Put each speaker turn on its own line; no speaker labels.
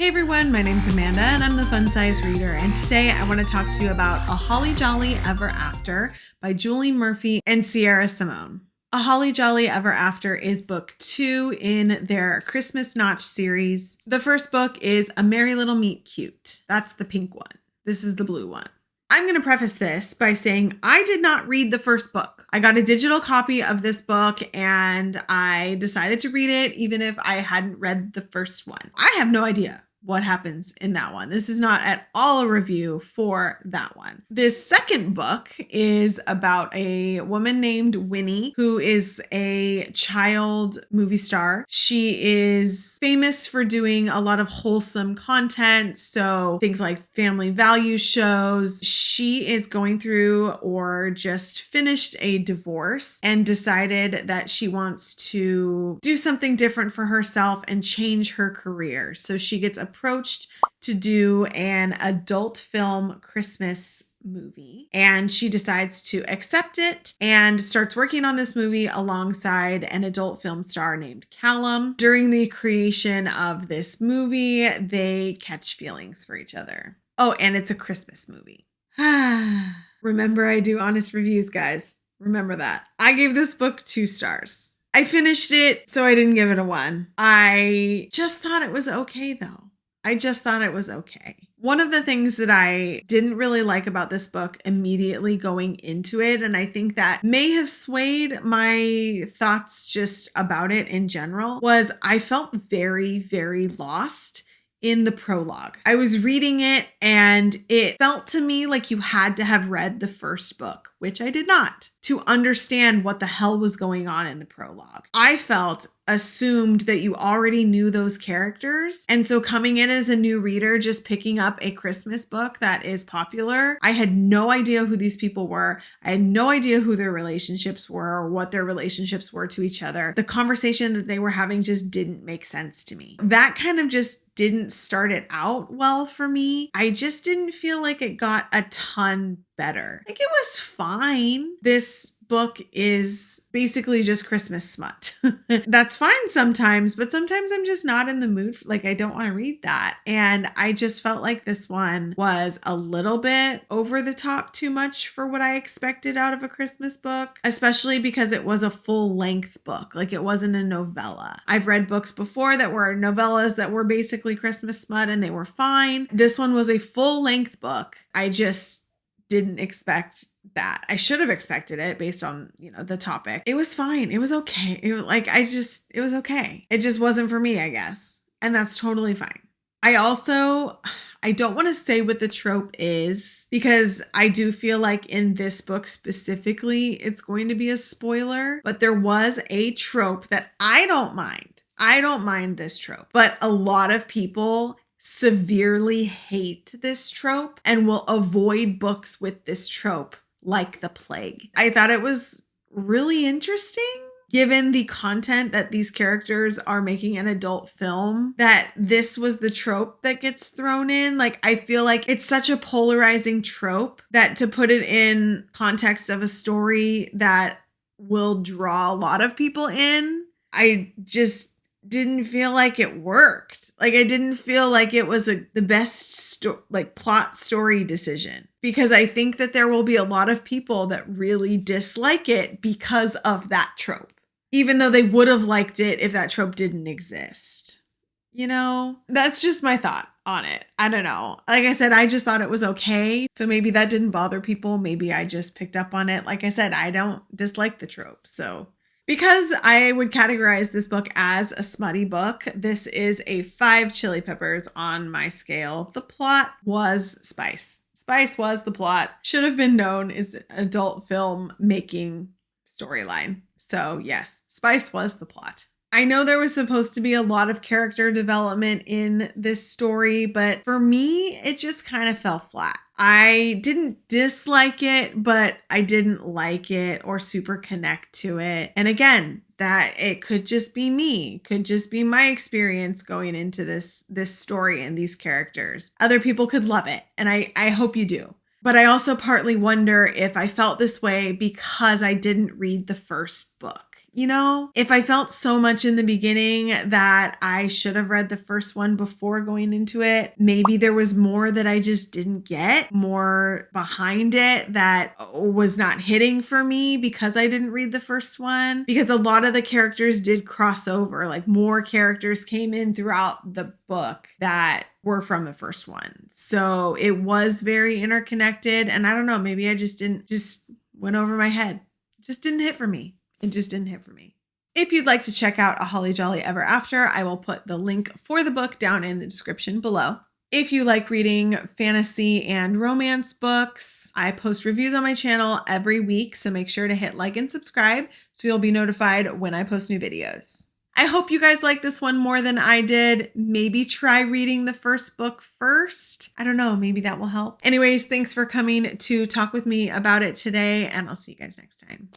Hey everyone, my name's Amanda and I'm the Fun Size Reader, and today I want to talk to you about A Holly Jolly Ever After by Julie Murphy and Sierra Simone. A Holly Jolly Ever After is book 2 in their Christmas Notch series. The first book is A Merry Little Meet Cute. That's the pink one. This is the blue one. I'm going to preface this by saying I did not read the first book. I got a digital copy of this book and I decided to read it even if I hadn't read the first one. I have no idea what happens in that one. This is not at all a review for that one. This second book is about a woman named Winnie who is a child movie star. She is famous for doing a lot of wholesome content, so things like family value shows. She is going through or just finished a divorce and decided that she wants to do something different for herself and change her career. So she gets approached to do an adult film Christmas movie, and she decides to accept it and starts working on this movie alongside an adult film star named Callum. During the creation of this movie, they catch feelings for each other. Oh, and it's a Christmas movie. Remember, I do honest reviews, guys. Remember that. I gave this book 2 stars. I finished it, so I didn't give it a 1. I just thought it was okay, though. I just thought it was okay. One of the things that I didn't really like about this book immediately going into it, and I think that may have swayed my thoughts just about it in general, was I felt very, very lost in the prologue. I was reading it and it felt to me like you had to have read the first book, which I did not, to understand what the hell was going on in the prologue. I assumed that you already knew those characters. And so coming in as a new reader, just picking up a Christmas book that is popular, I had no idea who these people were. I had no idea who their relationships were or what their relationships were to each other. The conversation that they were having just didn't make sense to me. That kind of just didn't start it out well for me. I just didn't feel like it got a ton better. Like, it was fine. This book is basically just Christmas smut. That's fine sometimes, but sometimes I'm just not in the mood. Like, I don't want to read that. And I just felt like this one was a little bit over the top too much for what I expected out of a Christmas book, especially because it was a full length book. Like, it wasn't a novella. I've read books before that were novellas that were basically Christmas smut and they were fine. This one was a full length book. I just didn't expect that. I should have expected it based on, the topic. It was fine. It was okay. It was okay. It just wasn't for me, I guess. And that's totally fine. I don't want to say what the trope is because I do feel like in this book specifically, it's going to be a spoiler, but there was a trope that I don't mind. I don't mind this trope, but a lot of people severely hate this trope and will avoid books with this trope like the plague. I thought it was really interesting, given the content that these characters are making an adult film, that this was the trope that gets thrown in. Like, I feel like it's such a polarizing trope that to put it in context of a story that will draw a lot of people in, I just didn't feel like it worked. Like, I didn't feel like it was the best plot story decision, because I think that there will be a lot of people that really dislike it because of that trope, even though they would have liked it if that trope didn't exist. That's just my thought on it. I don't know. Like I said, I just thought it was okay. So maybe that didn't bother people. Maybe I just picked up on it. Like I said, I don't dislike the trope. So because I would categorize this book as a smutty book, this is a 5 chili peppers on my scale. The plot was spice. Spice was the plot. Should have been known as adult film making storyline. So yes, spice was the plot. I know there was supposed to be a lot of character development in this story, but for me, it just kind of fell flat. I didn't dislike it, but I didn't like it or super connect to it. And again, that it could just be me, could just be my experience going into this story and these characters. Other people could love it, and I hope you do. But I also partly wonder if I felt this way because I didn't read the first book. you know, if I felt so much in the beginning that I should have read the first one before going into it, maybe there was more that I just didn't get, more behind it that was not hitting for me because I didn't read the first one. Because a lot of the characters did cross over, like more characters came in throughout the book that were from the first one. So it was very interconnected. And I don't know, maybe I just went over my head. Just didn't hit for me. It just didn't hit for me. If you'd like to check out A Holly Jolly Ever After, I will put the link for the book down in the description below. If you like reading fantasy and romance books, I post reviews on my channel every week, so make sure to hit like and subscribe so you'll be notified when I post new videos. I hope you guys like this one more than I did. Maybe try reading the first book first. I don't know, maybe that will help. Anyways, thanks for coming to talk with me about it today, and I'll see you guys next time.